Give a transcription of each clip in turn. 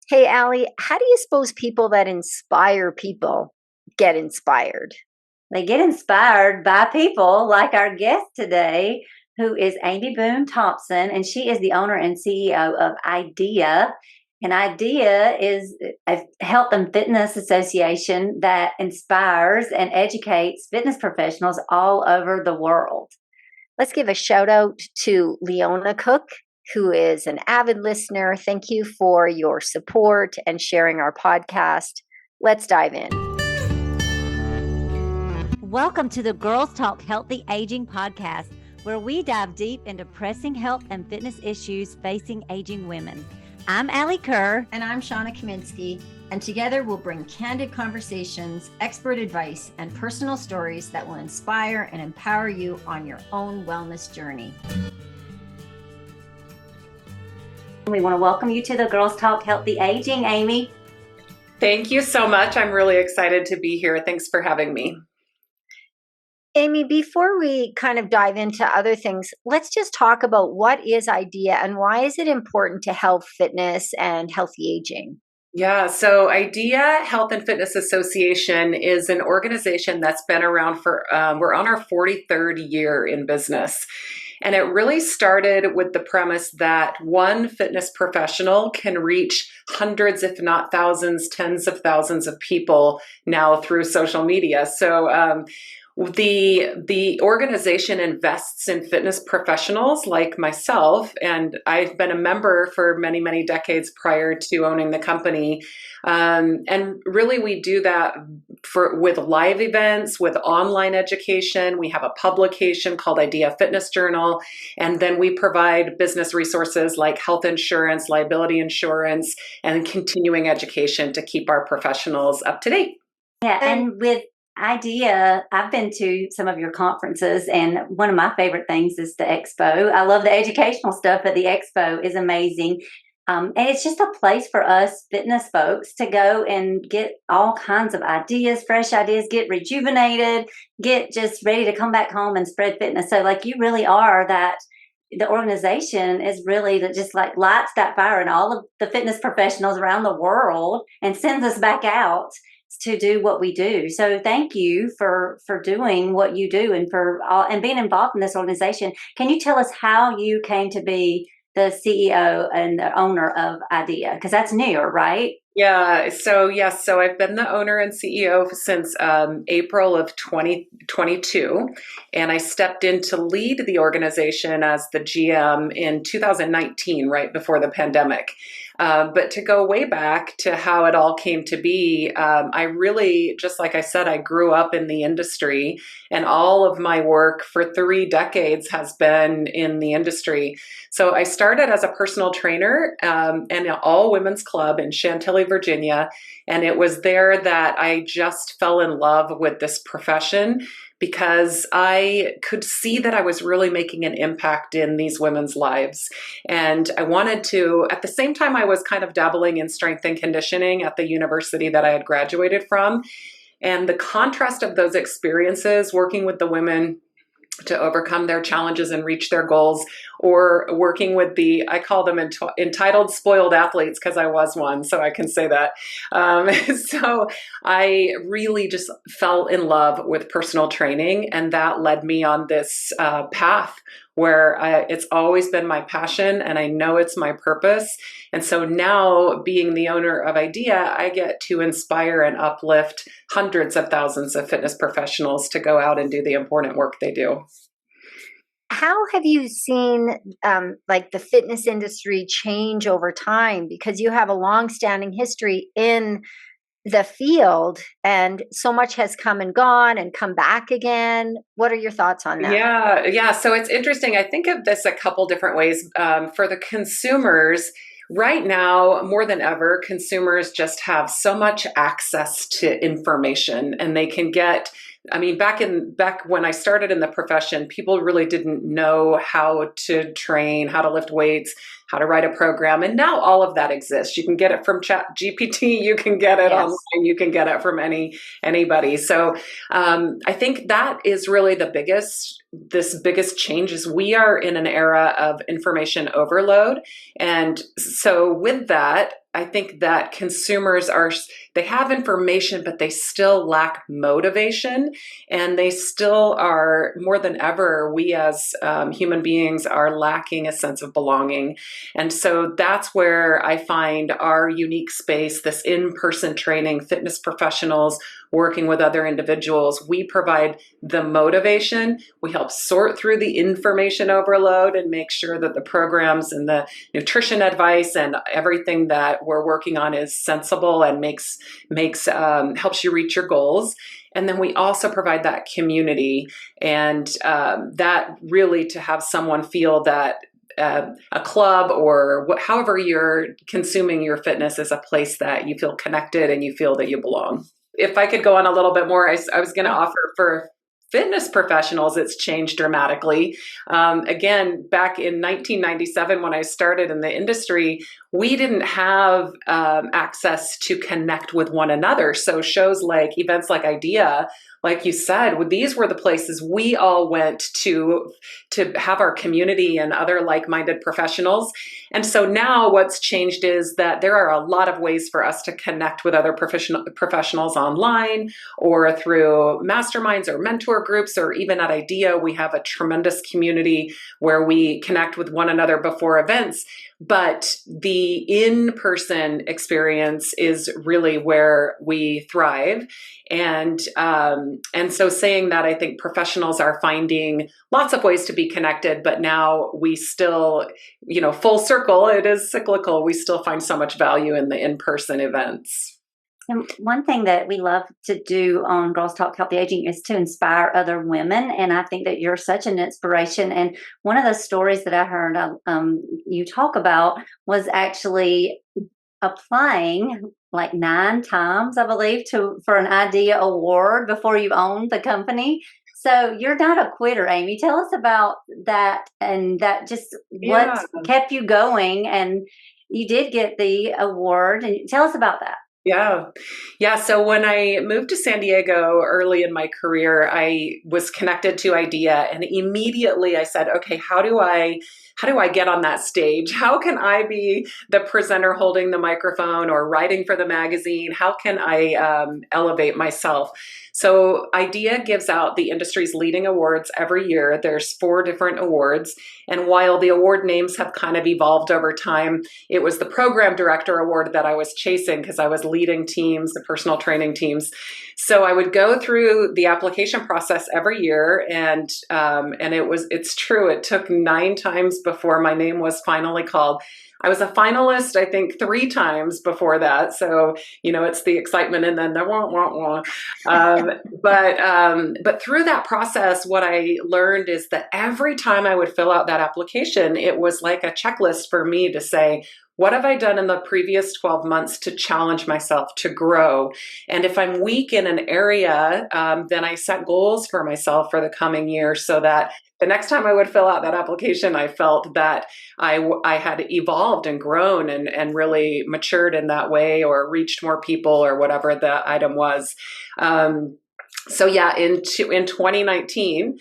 Hey, Alli, how do you suppose people that inspire people get inspired? They get inspired by people like our guest today, who is Amy Boone Thompson, and she is the owner and CEO of IDEA. And IDEA is a health and fitness association that inspires and educates fitness professionals all over the world. Let's give a shout out to Leona Cook, who is an avid listener. Thank you for your support and sharing our podcast. Let's dive in. Welcome to the Girls Talk Healthy Aging podcast, where we dive deep into pressing health and fitness issues facing aging women. I'm Alli Kerr. And I'm Shawna Kaminski. And together we'll bring candid conversations, expert advice, and personal stories that will inspire and empower you on your own wellness journey. We want to welcome you to the Girls Talk Healthy Aging, Amy. Thank you so much. I'm really excited to be here. Thanks for having me. Amy, before we kind of dive into other things, let's just talk about what is IDEA and why is it important to health, fitness, and healthy aging? Yeah, so IDEA Health and Fitness Association is an organization that's been around for, we're on our 43rd year in business. And it really started with the premise that one fitness professional can reach hundreds, if not thousands, tens of thousands of people now through social media. So the organization invests in fitness professionals like myself, and I've been a member for many, many decades prior to owning the company. And really, we do that with live events, with online education. We have a publication called IDEA Fitness Journal, and then we provide business resources like health insurance, liability insurance, and continuing education to keep our professionals up to date. Yeah, and with IDEA, I've been to some of your conferences, and one of my favorite things is the expo. I love the educational stuff, but the expo is amazing. And it's just a place for us fitness folks to go and get all kinds of ideas, fresh ideas, get rejuvenated, get just ready to come back home and spread fitness. So like you really are that. The organization is really that just like lights that fire in all of the fitness professionals around the world and sends us back out to do what we do. So thank you for doing what you do and for all, and being involved in this organization. Can you tell us how you came to be the CEO and the owner of IDEA? Because that's new, right? Yeah. So I've been the owner and CEO since April of 2022, and I stepped in to lead the organization as the GM in 2019, right before the pandemic. But to go way back to how it all came to be, I really, just like I said, I grew up in the industry, and all of my work for 3 decades has been in the industry. So I started as a personal trainer in an all women's club in Chantilly, Virginia. And it was there that I just fell in love with this profession because I could see that I was really making an impact in these women's lives. And I wanted to, at the same time, I was kind of dabbling in strength and conditioning at the university that I had graduated from. And the contrast of those experiences, working with the women to overcome their challenges and reach their goals, or working with I call them entitled spoiled athletes because I was one, so I can say that. So I really just fell in love with personal training, and that led me on this path where it's always been my passion and I know it's my purpose. And so now, being the owner of IDEA, I get to inspire and uplift hundreds of thousands of fitness professionals to go out and do the important work they do. How have you seen like the fitness industry change over time? Because you have a long-standing history in the field and so much has come and gone and come back again. What are your thoughts on that? Yeah. So it's interesting. I think of this a couple different ways. For the consumers, right now, more than ever, consumers just have so much access to information, and they can get, I mean, back when I started in the profession, people really didn't know how to train, how to lift weights, how to write a program. And now all of that exists. You can get it from Chat GPT, you can get it online, you can get it from anybody. So I think that is really this biggest change is we are in an era of information overload. And so with that, I think that consumers they have information, but they still lack motivation, and they still are, more than ever, we as human beings are lacking a sense of belonging. And so that's where I find our unique space, this in-person training, fitness professionals working with other individuals. We provide the motivation. We help sort through the information overload and make sure that the programs and the nutrition advice and everything that we're working on is sensible and helps you reach your goals. And then we also provide that community, and that really, to have someone feel that a club or however you're consuming your fitness is a place that you feel connected and you feel that you belong. If I could go on a little bit more, I was going to offer for fitness professionals, it's changed dramatically. Again, back in 1997, when I started in the industry, we didn't have access to connect with one another. So shows like events like IDEA, like you said, these were the places we all went to have our community and other like-minded professionals. And so now what's changed is that there are a lot of ways for us to connect with other professionals online or through masterminds or mentor groups, or even at IDEA, we have a tremendous community where we connect with one another before events. But the in-person experience is really where we thrive. And so saying that, I think professionals are finding lots of ways to be connected, but now we still, full circle, it is cyclical. We still find so much value in the in-person events. And one thing that we love to do on Girls Talk Healthy Aging is to inspire other women. And I think that you're such an inspiration. And one of the stories that I heard you talk about was actually applying like 9 times, I believe, for an IDEA award before you owned the company. So you're not a quitter, Amy. Tell us about that, and that just what kept you going. And you did get the award. And tell us about that. Yeah. So when I moved to San Diego early in my career, I was connected to IDEA, and immediately I said, okay, how do I get on that stage? How can I be the presenter holding the microphone or writing for the magazine? How can I elevate myself? So IDEA gives out the industry's leading awards every year. There's 4 different awards. And while the award names have kind of evolved over time, it was the program director award that I was chasing because I was leading teams, the personal training teams. So I would go through the application process every year, and it's true. It took 9 times before my name was finally called. I was a finalist, I think, 3 times before that. So, it's the excitement and then the wah. But through that process, what I learned is that every time I would fill out that application, it was like a checklist for me to say, what have I done in the previous 12 months to challenge myself to grow? And if I'm weak in an area, then I set goals for myself for the coming year so that the next time I would fill out that application, I felt that I had evolved and grown and really matured in that way, or reached more people, or whatever the item was. In 2019,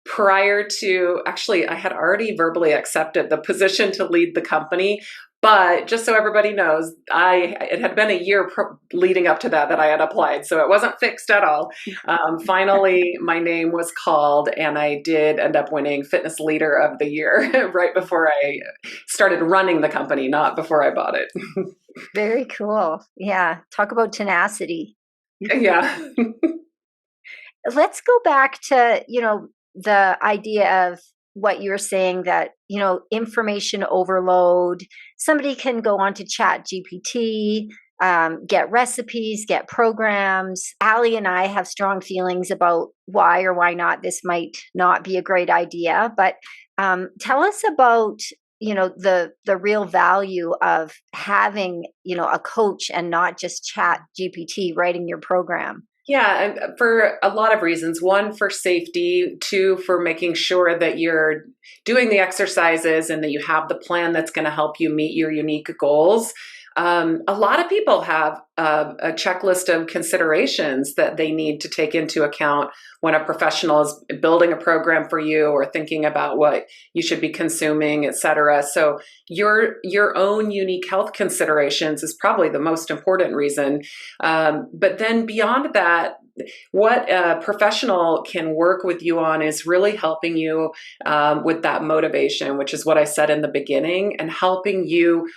prior to, actually, I had already verbally accepted the position to lead the company. But just so everybody knows, it had been a year leading up to that I had applied, so it wasn't fixed at all. Finally, my name was called, and I did end up winning Fitness Leader of the Year right before I started running the company, not before I bought it. Very cool. Yeah. Talk about tenacity. Yeah. Let's go back to, the idea of what you're saying, that, information overload. Somebody can go on to Chat GPT, get recipes, get programs. Alli and I have strong feelings about why or why not this might not be a great idea. But tell us about, the real value of having, a coach and not just Chat GPT writing your program. Yeah, for a lot of reasons. 1, for safety. 2, for making sure that you're doing the exercises and that you have the plan that's going to help you meet your unique goals. A lot of people have a checklist of considerations that they need to take into account when a professional is building a program for you or thinking about what you should be consuming, et cetera. So your own unique health considerations is probably the most important reason. But then beyond that, what a professional can work with you on is really helping you with that motivation, which is what I said in the beginning, and helping you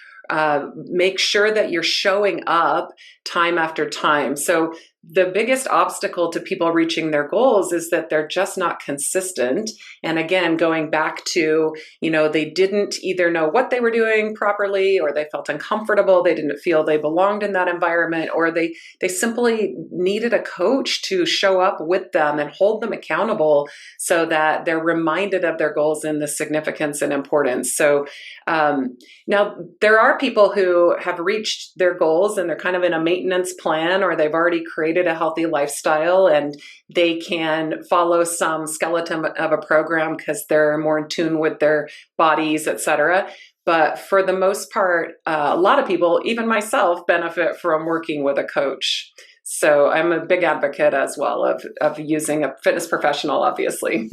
make sure that you're showing up time after time. So the biggest obstacle to people reaching their goals is that they're just not consistent. And again, going back to, they didn't either know what they were doing properly, or they felt uncomfortable. They didn't feel they belonged in that environment, or they simply needed a coach to show up with them and hold them accountable so that they're reminded of their goals and the significance and importance. So now there are people who have reached their goals and they're kind of in a maintenance plan, or they've already created a healthy lifestyle and they can follow some skeleton of a program because they're more in tune with their bodies, et cetera. But for the most part, a lot of people, even myself, benefit from working with a coach. So I'm a big advocate as well of using a fitness professional, obviously.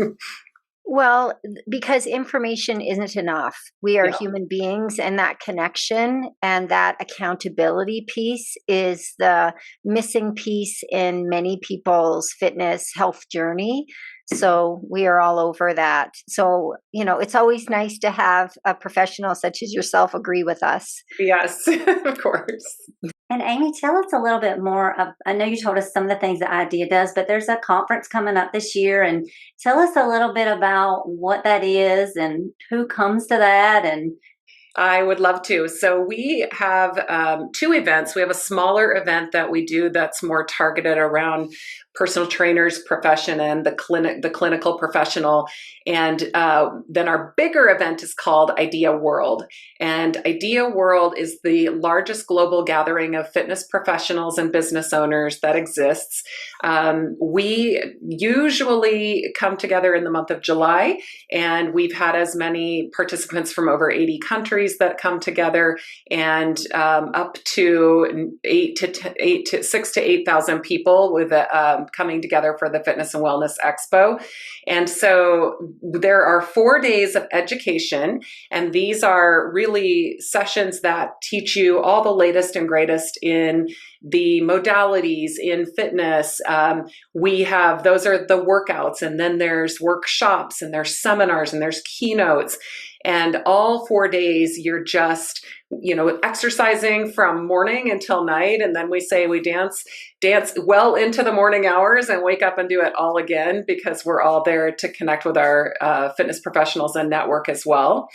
Well, because information isn't enough. We are human beings, and that connection and that accountability piece is the missing piece in many people's fitness health journey. So we are all over that. So, it's always nice to have a professional such as yourself agree with us. Yes, of course. And Amy, tell us a little bit more I know you told us some of the things that IDEA does, but there's a conference coming up this year, and tell us a little bit about what that is and who comes to that. And I would love to. So we have 2 events. We have a smaller event that we do that's more targeted around personal trainer's profession and the clinical professional. And then our bigger event is called IDEA World. And IDEA World is the largest global gathering of fitness professionals and business owners that exists. We usually come together in the month of July, and we've had as many participants from over 80 countries that come together, and up to 6,000 to 8,000 people with coming together for the Fitness and Wellness Expo. And so there are 4 days of education, and these are really sessions that teach you all the latest and greatest in the modalities in fitness. Those are the workouts, and then there's workshops, and there's seminars, and there's keynotes. And all 4 days, you're just, exercising from morning until night. And then we say we dance well into the morning hours and wake up and do it all again, because we're all there to connect with our fitness professionals and network as well.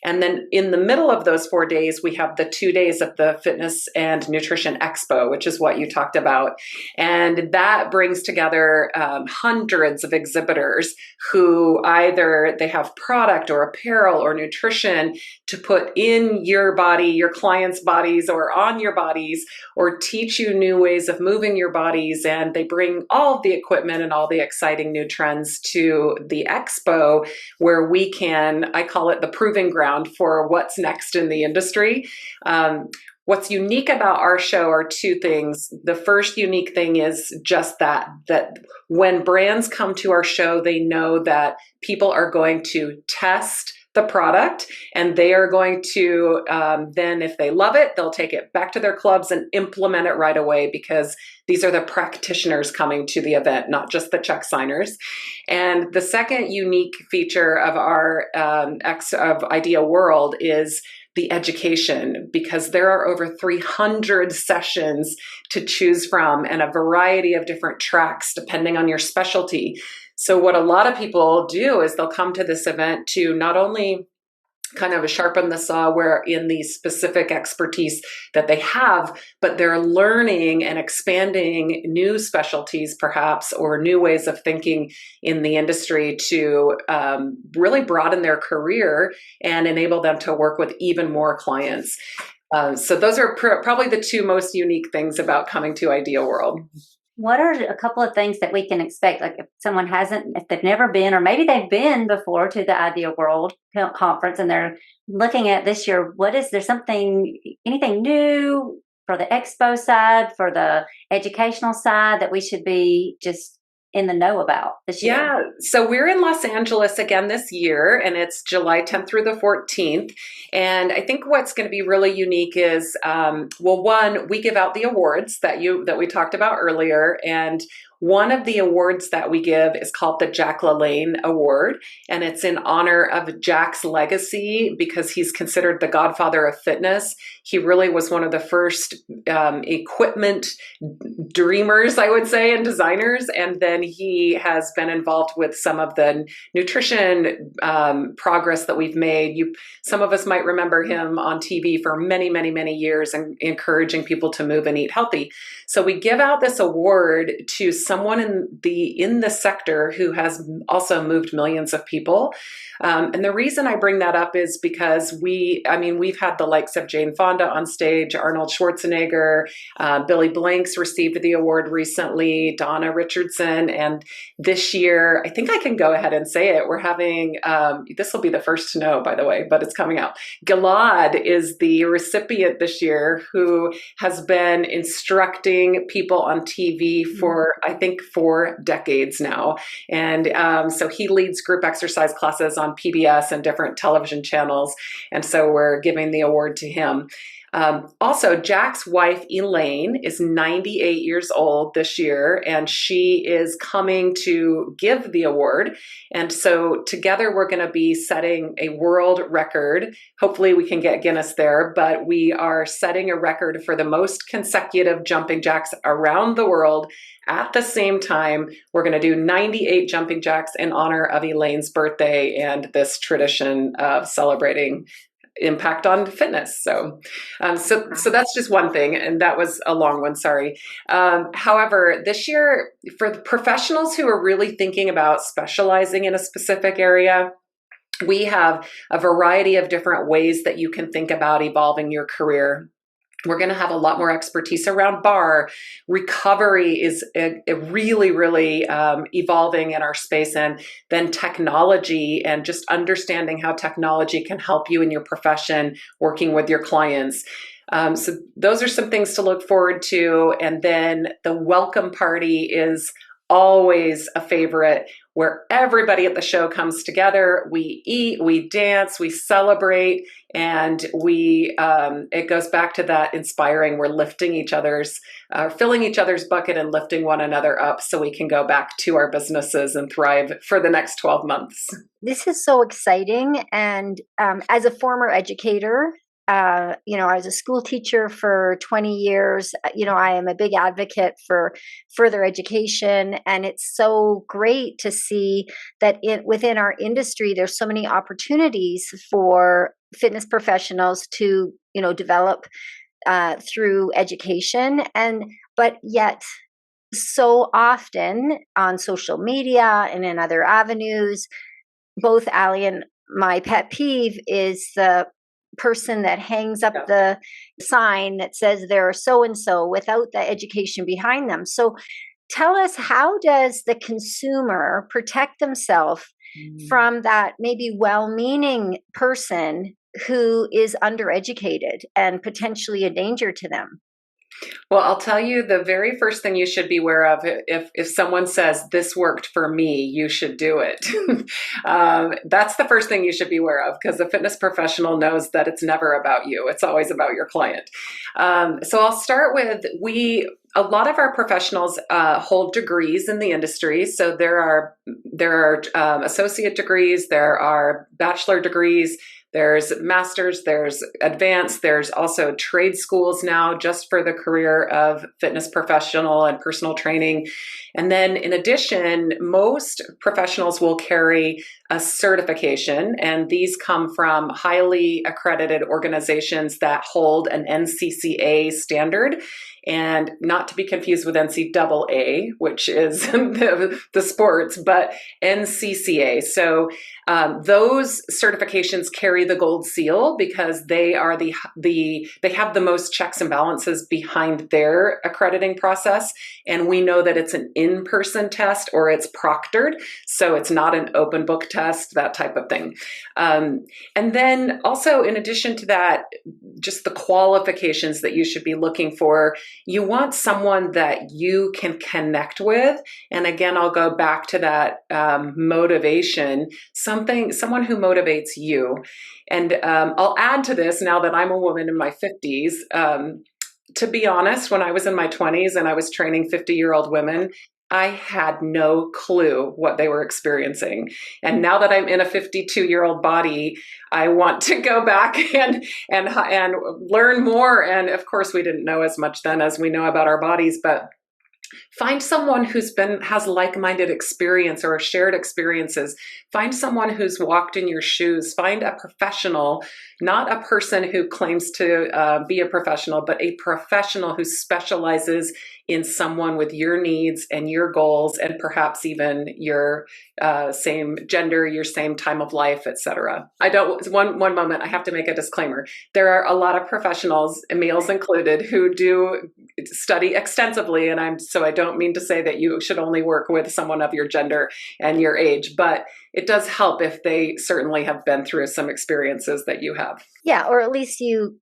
And then in the middle of those 4 days, we have the 2 days of the Fitness and Nutrition Expo, which is what you talked about. And that brings together hundreds of exhibitors who either they have product or apparel or nutrition to put in your body, your clients' bodies, or on your bodies, or teach you new ways of moving your bodies. And they bring all of the equipment and all the exciting new trends to the expo, where we can, I call it the proving ground for what's next in the industry. What's unique about our show are 2 things. The first unique thing is just that when brands come to our show, they know that people are going to test the product, and they are going to, then if they love it, they'll take it back to their clubs and implement it right away, because these are the practitioners coming to the event, not just the check signers. And the second unique feature of our of IDEA World is the education, because there are over 300 sessions to choose from and a variety of different tracks depending on your specialty. So what a lot of people do is they'll come to this event to not only kind of sharpen the saw where in the specific expertise that they have, but they're learning and expanding new specialties perhaps, or new ways of thinking in the industry to really broaden their career and enable them to work with even more clients. So those are probably the 2 most unique things about coming to IDEA World. What are a couple of things that we can expect? Like if they've never been, or maybe they've been before to the Ideal World conference and they're looking at this year, anything new for the expo side, for the educational side that we should be just in the know about this year? Yeah, so we're in Los Angeles again this year, and it's July 10th through the 14th. And I think what's going to be really unique is, one, we give out the awards that we talked about earlier, and one of the awards that we give is called the Jack LaLanne Award, and it's in honor of Jack's legacy because he's considered the godfather of fitness. He really was one of the first equipment dreamers, I would say, and designers, and then he has been involved with some of the nutrition progress that we've made. Some of us might remember him on TV for many, many, many years and encouraging people to move and eat healthy. So we give out this award to someone in the sector who has also moved millions of people. And the reason I bring that up is because we've had the likes of Jane Fonda on stage, Arnold Schwarzenegger, Billy Blanks received the award recently, Donna Richardson, and this year, I think I can go ahead and say it, we're having, this will be the first to know, by the way, but it's coming out. Gilad is the recipient this year who has been instructing people on TV for, I think, 4 decades now. And so he leads group exercise classes on PBS and different television channels. And so we're giving the award to him. Also, Jack's wife, Elaine, is 98 years old this year, and she is coming to give the award. And so together we're going to be setting a world record. Hopefully we can get Guinness there, but we are setting a record for the most consecutive jumping jacks around the world at the same time. We're going to do 98 jumping jacks in honor of Elaine's birthday and this tradition of celebrating impact on fitness. So that's just one thing. And that was a long one, sorry. However, this year, for the professionals who are really thinking about specializing in a specific area, we have a variety of different ways that you can think about evolving your career. We're going to have a lot more expertise around bar. Recovery is really, really evolving in our space, and then technology and just understanding how technology can help you in your profession, working with your clients. So those are some things to look forward to. And then the welcome party is always a favorite, where everybody at the show comes together. We eat, we dance, we celebrate, and it goes back to that inspiring. We're lifting filling each other's bucket and lifting one another up so we can go back to our businesses and thrive for the next 12 months. This is so exciting. And as a former educator, I was a school teacher for 20 years. I am a big advocate for further education, and it's so great to see that within our industry, there's so many opportunities for fitness professionals to, develop through education. But yet, so often on social media and in other avenues, both Alli and my pet peeve is the person that hangs up the sign that says they're so-and-so without the education behind them. So tell us, how does the consumer protect themselves from that maybe well-meaning person who is undereducated and potentially a danger to them? Well, I'll tell you, the very first thing you should be aware of, if someone says, this worked for me, you should do it. That's the first thing you should be aware of, because the fitness professional knows that it's never about you. It's always about your client. So I'll start with, a lot of our professionals hold degrees in the industry. So there are associate degrees, there are bachelor degrees, there's master's, there's advanced, there's also trade schools now just for the career of fitness professional and personal training. And then in addition, most professionals will carry a certification, and these come from highly accredited organizations that hold an NCCA standard. and not to be confused with NCAA, which is the sports, but NCCA. So those certifications carry the gold seal because they are they have the most checks and balances behind their accrediting process. And we know that it's an in-person test or it's proctored. So it's not an open book test, that type of thing. And then also, in addition to that, just the qualifications that you should be looking for, you want someone that you can connect with. And again, I'll go back to that motivation, someone who motivates you. And I'll add to this now that I'm a woman in my 50s. To be honest, when I was in my 20s and I was training 50-year-old women, I had no clue what they were experiencing. And now that I'm in a 52-year-old body, I want to go back and learn more. And of course, we didn't know as much then as we know about our bodies, but find someone has like-minded experience or shared experiences. Find someone who's walked in your shoes. Find a professional, not a person who claims to be a professional, but a professional who specializes in someone with your needs and your goals, and perhaps even your same gender, your same time of life, etc. One moment, I have to make a disclaimer. There are a lot of professionals, males included, who do study extensively, and so I don't mean to say that you should only work with someone of your gender and your age, but it does help if they certainly have been through some experiences that you have. Yeah, or at least you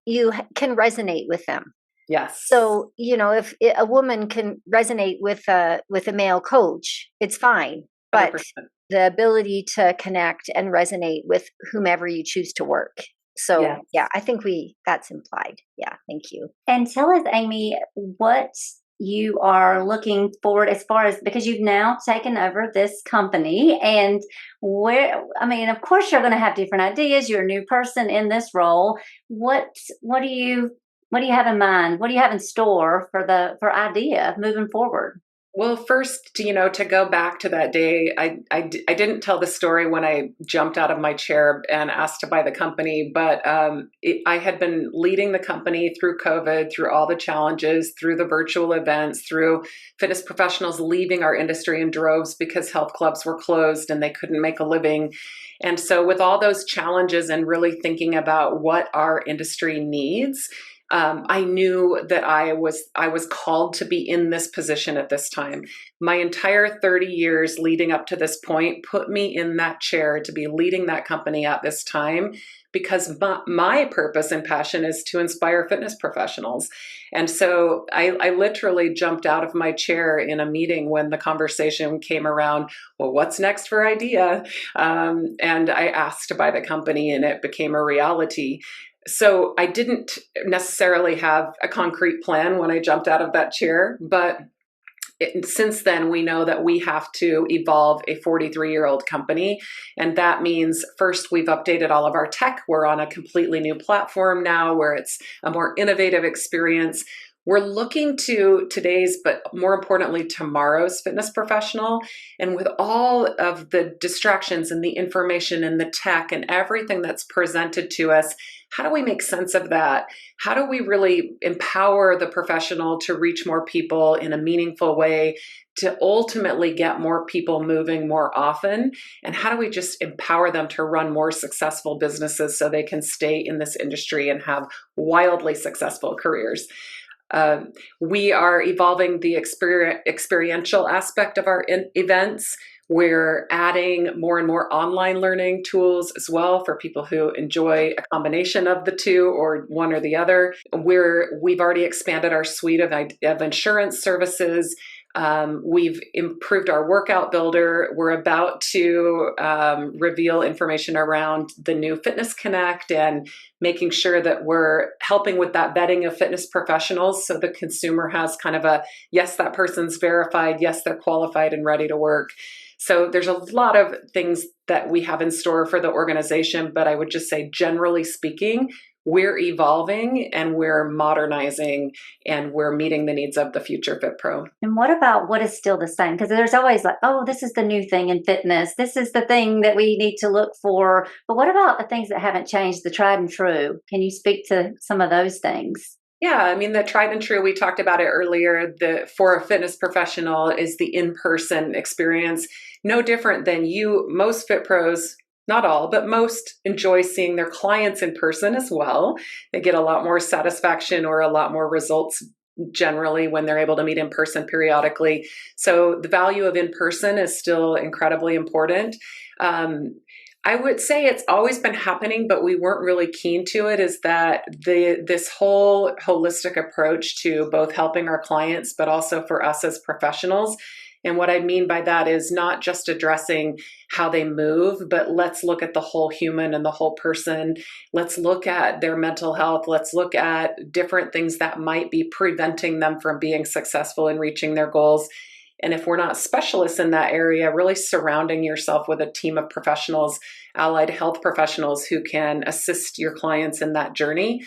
can resonate with them. Yes. So, if a woman can resonate with a male coach, it's fine. But 100%. the ability to connect and resonate with whomever you choose to work. So, yeah, I think that's implied. Yeah, thank you. And tell us, Amy, what you are looking forward as far as, because you've now taken over this company, and of course you're going to have different ideas. You're a new person in this role. What do you have in mind? What do you have in store for idea moving forward? Well, first, to go back to that day, I didn't tell the story when I jumped out of my chair and asked to buy the company, but I had been leading the company through COVID, through all the challenges, through the virtual events, through fitness professionals leaving our industry in droves because health clubs were closed and they couldn't make a living. And so with all those challenges and really thinking about what our industry needs, I knew that I was called to be in this position at this time. My entire 30 years leading up to this point put me in that chair to be leading that company at this time, because my purpose and passion is to inspire fitness professionals. And so I literally jumped out of my chair in a meeting when the conversation came around, well, what's next for idea? And I asked to buy the company, and it became a reality. So I didn't necessarily have a concrete plan when I jumped out of that chair, but since then, we know that we have to evolve a 43-year-old company. And that means first, we've updated all of our tech. We're on a completely new platform now where it's a more innovative experience. We're looking to today's, but more importantly, tomorrow's fitness professional. And with all of the distractions and the information and the tech and everything that's presented to us, how do we make sense of that? How do we really empower the professional to reach more people in a meaningful way, to ultimately get more people moving more often? And how do we just empower them to run more successful businesses so they can stay in this industry and have wildly successful careers? We are evolving the experiential aspect of our events. We're adding more and more online learning tools as well for people who enjoy a combination of the two or one or the other. We've already expanded our suite of insurance services. We've improved our workout builder. We're about to reveal information around the new Fitness Connect and making sure that we're helping with that vetting of fitness professionals so the consumer has kind of a, yes, that person's verified, yes, they're qualified and ready to work. So there's a lot of things that we have in store for the organization, but I would just say, generally speaking, we're evolving and we're modernizing and we're meeting the needs of the future Fit Pro. And what about what is still the same? Because there's always like, oh, this is the new thing in fitness. This is the thing that we need to look for. But what about the things that haven't changed, the tried and true? Can you speak to some of those things? Yeah, I mean, the tried and true, we talked about it earlier, for a fitness professional is the in-person experience. No different than most fit pros, not all, but most enjoy seeing their clients in person as well. They get a lot more satisfaction or a lot more results generally when they're able to meet in person periodically. So the value of in person is still incredibly important. I would say it's always been happening, but we weren't really keen to it, is that this whole holistic approach to both helping our clients, but also for us as professionals. And what I mean by that is not just addressing how they move, but let's look at the whole human and the whole person. Let's look at their mental health. Let's look at different things that might be preventing them from being successful in reaching their goals. And if we're not specialists in that area, really surrounding yourself with a team of professionals, allied health professionals who can assist your clients in that journey.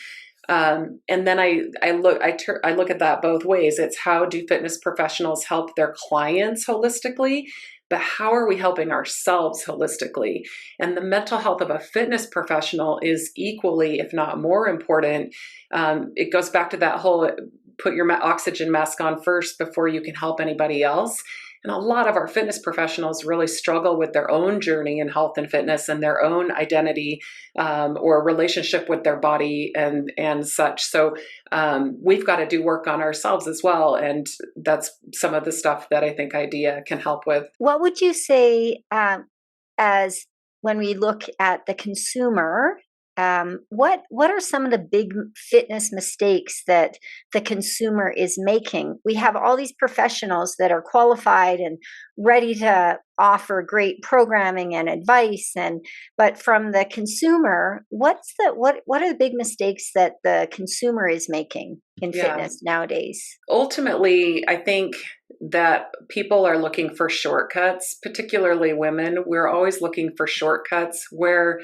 And then I look at that both ways. It's how do fitness professionals help their clients holistically, but how are we helping ourselves holistically? And the mental health of a fitness professional is equally, if not more important. It goes back to that whole put your oxygen mask on first before you can help anybody else. And a lot of our fitness professionals really struggle with their own journey in health and fitness and their own identity or relationship with their body and such. So we've got to do work on ourselves as well. And that's some of the stuff that I think IDEA can help with. What would you say as when we look at the consumer? What are some of the big fitness mistakes that the consumer is making? We have all these professionals that are qualified and ready to offer great programming and advice, but from the consumer, what are the big mistakes that the consumer is making in fitness nowadays? Ultimately, I think that people are looking for shortcuts, particularly women. We're always looking for shortcuts where,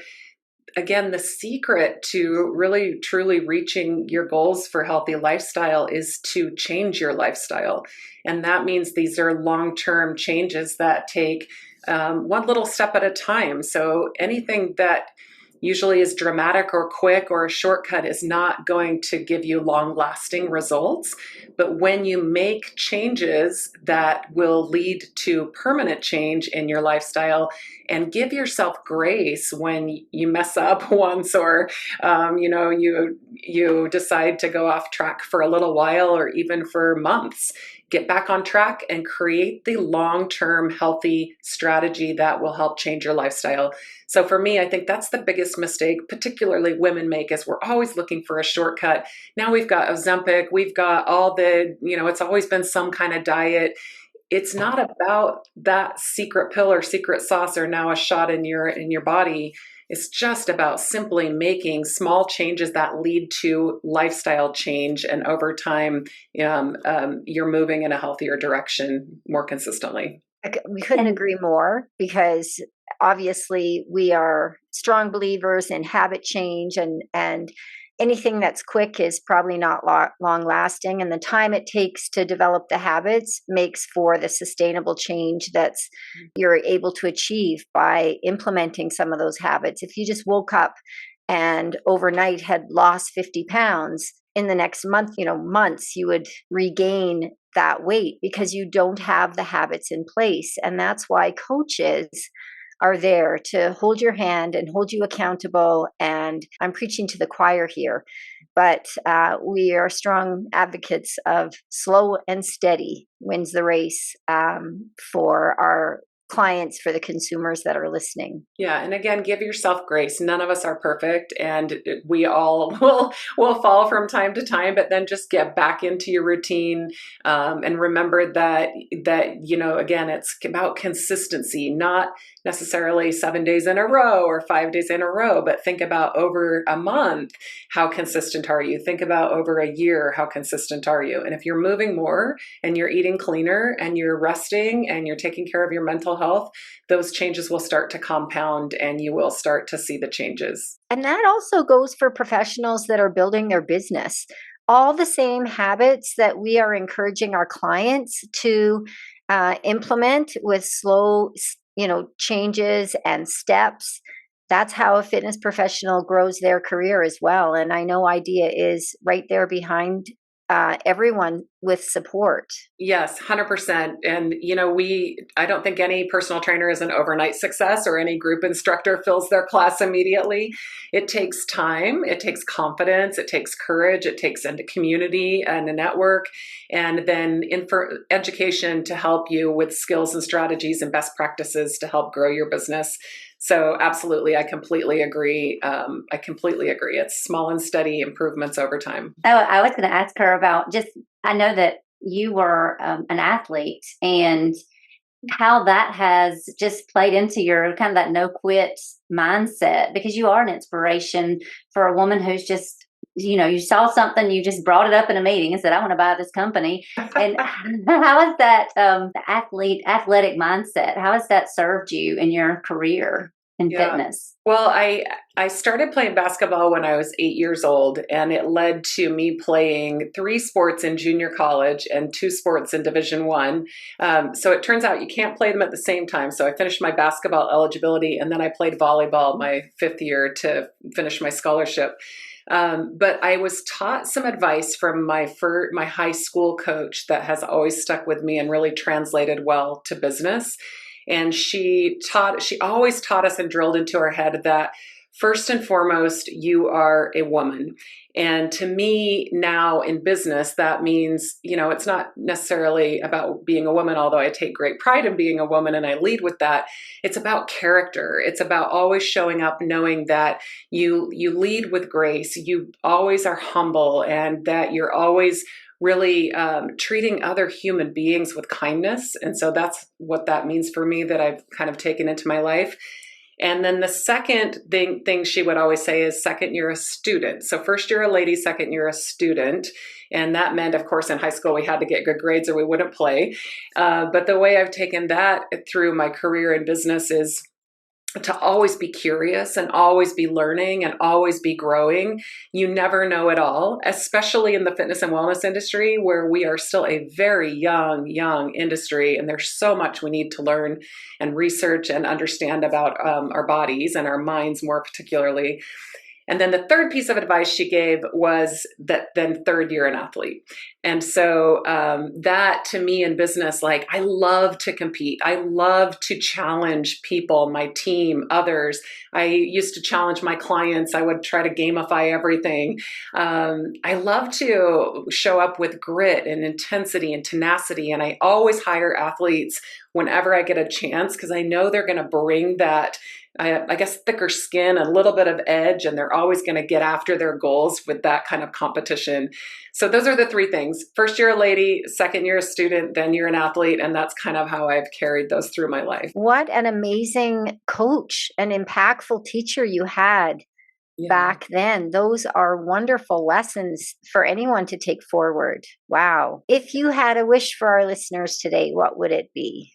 again, the secret to really truly reaching your goals for healthy lifestyle is to change your lifestyle. And that means these are long-term changes that take one little step at a time. So anything that usually is dramatic or quick or a shortcut is not going to give you long-lasting results. But when you make changes that will lead to permanent change in your lifestyle, and give yourself grace when you mess up once, or you decide to go off track for a little while or even for months. Get back on track and create the long-term healthy strategy that will help change your lifestyle. So for me, I think that's the biggest mistake, particularly women make, is we're always looking for a shortcut. Now we've got Ozempic, we've got all the, it's always been some kind of diet. It's not about that secret pill or secret sauce or now a shot in your body. It's just about simply making small changes that lead to lifestyle change. And over time, you're moving in a healthier direction more consistently. We couldn't agree more, because obviously we are strong believers in habit change, and anything that's quick is probably not long lasting. And the time it takes to develop the habits makes for the sustainable change that's you're able to achieve by implementing some of those habits. If you just woke up and overnight had lost 50 pounds, in the next months, you would regain that weight because you don't have the habits in place. And that's why coaches are there to hold your hand and hold you accountable. And I'm preaching to the choir here, but we are strong advocates of slow and steady wins the race for our clients, for the consumers that are listening. Yeah. And again, give yourself grace. None of us are perfect, and we all will fall from time to time, but then just get back into your routine. And remember that, again, it's about consistency, not necessarily 7 days in a row or 5 days in a row, but think about over a month, how consistent are you? Think about over a year, how consistent are you? And if you're moving more and you're eating cleaner and you're resting and you're taking care of your mental health, those changes will start to compound and you will start to see the changes. And that also goes for professionals that are building their business. All the same habits that we are encouraging our clients to implement with slow changes and steps, that's how a fitness professional grows their career as well. And I know IDEA is right there behind everyone with support. Yes, 100%. And, I don't think any personal trainer is an overnight success or any group instructor fills their class immediately. It takes time, it takes confidence, it takes courage, it takes a community and a network, and then education to help you with skills and strategies and best practices to help grow your business. So absolutely, I completely agree. It's small and steady improvements over time. Oh, I was going to ask her about I know that you were an athlete and how that has just played into your kind of that no quit mindset, because you are an inspiration for a woman who's just, you saw something, you just brought it up in a meeting and said, I want to buy this company. And how has that athletic mindset, how has that served you in your career in fitness? Well, I started playing basketball when I was 8 years old, and it led to me playing 3 sports in junior college and 2 sports in Division One. So it turns out you can't play them at the same time. So I finished my basketball eligibility, and then I played volleyball my 5th year to finish my scholarship. But I was taught some advice from my high school coach that has always stuck with me and really translated well to business. And she always taught us and drilled into our head that first and foremost, you are a woman. And to me now in business, that means, it's not necessarily about being a woman, although I take great pride in being a woman and I lead with that. It's about character. It's about always showing up, knowing that you lead with grace. You always are humble, and that you're always really treating other human beings with kindness. And so that's what that means for me, that I've kind of taken into my life. And then the second thing she would always say is, second, you're a student. So first you're a lady, second you're a student. And that meant, of course, in high school, we had to get good grades or we wouldn't play. But the way I've taken that through my career in business is to always be curious and always be learning and always be growing. You never know it all, especially in the fitness and wellness industry, where we are still a very young industry. And there's so much we need to learn and research and understand about our bodies and our minds more particularly. And then the third piece of advice she gave was that then third, you're an athlete. And so that to me in business, like, I love to compete. I love to challenge people, my team, others. I used to challenge my clients. I would try to gamify everything. I love to show up with grit and intensity and tenacity. And I always hire athletes whenever I get a chance, because I know they're going to bring that, I guess, thicker skin, a little bit of edge, and they're always going to get after their goals with that kind of competition. So those are the 3 things. First, you're a lady. Second, you're a student. Then you're an athlete. And that's kind of how I've carried those through my life. What an amazing coach and impactful teacher you had back then. Those are wonderful lessons for anyone to take forward. Wow. If you had a wish for our listeners today, what would it be?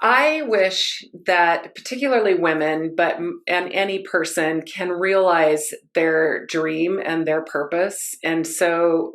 I wish that particularly women, and any person, can realize their dream and their purpose. And so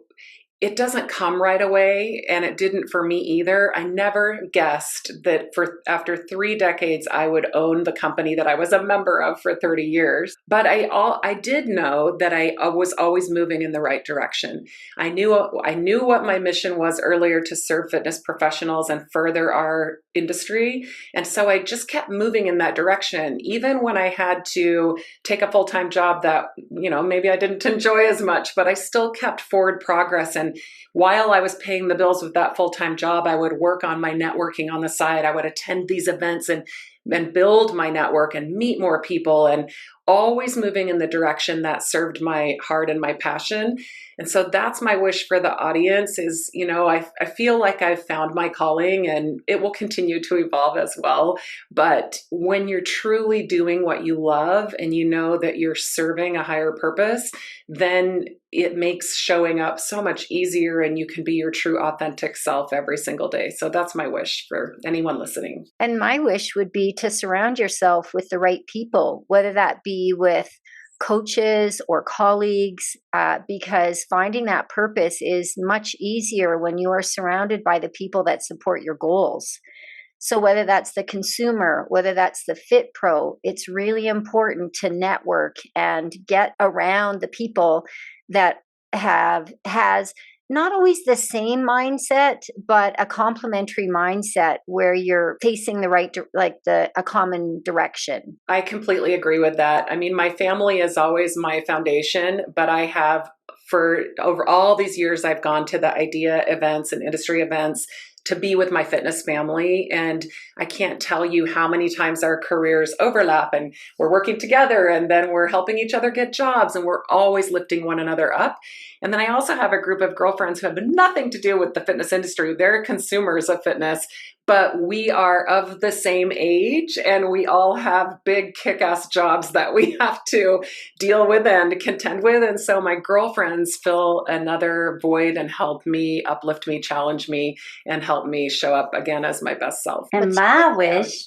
it doesn't come right away, and it didn't for me either. I never guessed that after 3 decades, I would own the company that I was a member of for 30 years. But I did know that I was always moving in the right direction. I knew what my mission was earlier, to serve fitness professionals and further our industry. And so I just kept moving in that direction, even when I had to take a full-time job that, maybe I didn't enjoy as much, but I still kept forward progress. And while I was paying the bills with that full-time job, I would work on my networking on the side. I would attend these events and build my network and meet more people, and always moving in the direction that served my heart and my passion. And so that's my wish for the audience is, I feel like I've found my calling, and it will continue to evolve as well. But when you're truly doing what you love and you know that you're serving a higher purpose, then it makes showing up so much easier, and you can be your true authentic self every single day. So that's my wish for anyone listening. And my wish would be to surround yourself with the right people, whether that be with coaches or colleagues, because finding that purpose is much easier when you are surrounded by the people that support your goals. So whether that's the consumer, whether that's the fit pro, it's really important to network and get around the people that has not always the same mindset, but a complementary mindset where you're facing the right, a common direction. I completely agree with that. I mean, my family is always my foundation, but I have, for over all these years, I've gone to the IDEA events and industry events to be with my fitness family. And I can't tell you how many times our careers overlap and we're working together and then we're helping each other get jobs and we're always lifting one another up. And then I also have a group of girlfriends who have nothing to do with the fitness industry. They're consumers of fitness, but we are of the same age and we all have big kick-ass jobs that we have to deal with and contend with. And so my girlfriends fill another void and help me, uplift me, challenge me, and help me show up again as my best self. And my wish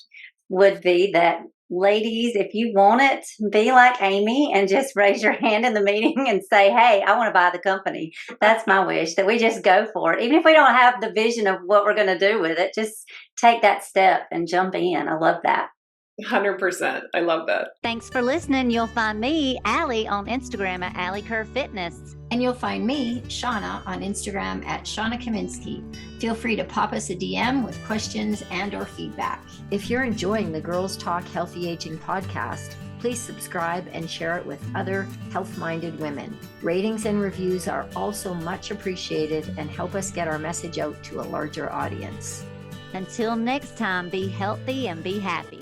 would be that, ladies, if you want it, be like Amy and just raise your hand in the meeting and say, hey, I want to buy the company. That's my wish, that we just go for it. Even if we don't have the vision of what we're going to do with it, just take that step and jump in. I love that. 100%. I love that. Thanks for listening. You'll find me, Alli, on Instagram at Alli Kerr Fitness. And you'll find me, Shawna, on Instagram at Shawna Kaminski. Feel free to pop us a DM with questions and or feedback. If you're enjoying the Girls Talk Healthy Aging podcast, please subscribe and share it with other health-minded women. Ratings and reviews are also much appreciated and help us get our message out to a larger audience. Until next time, be healthy and be happy.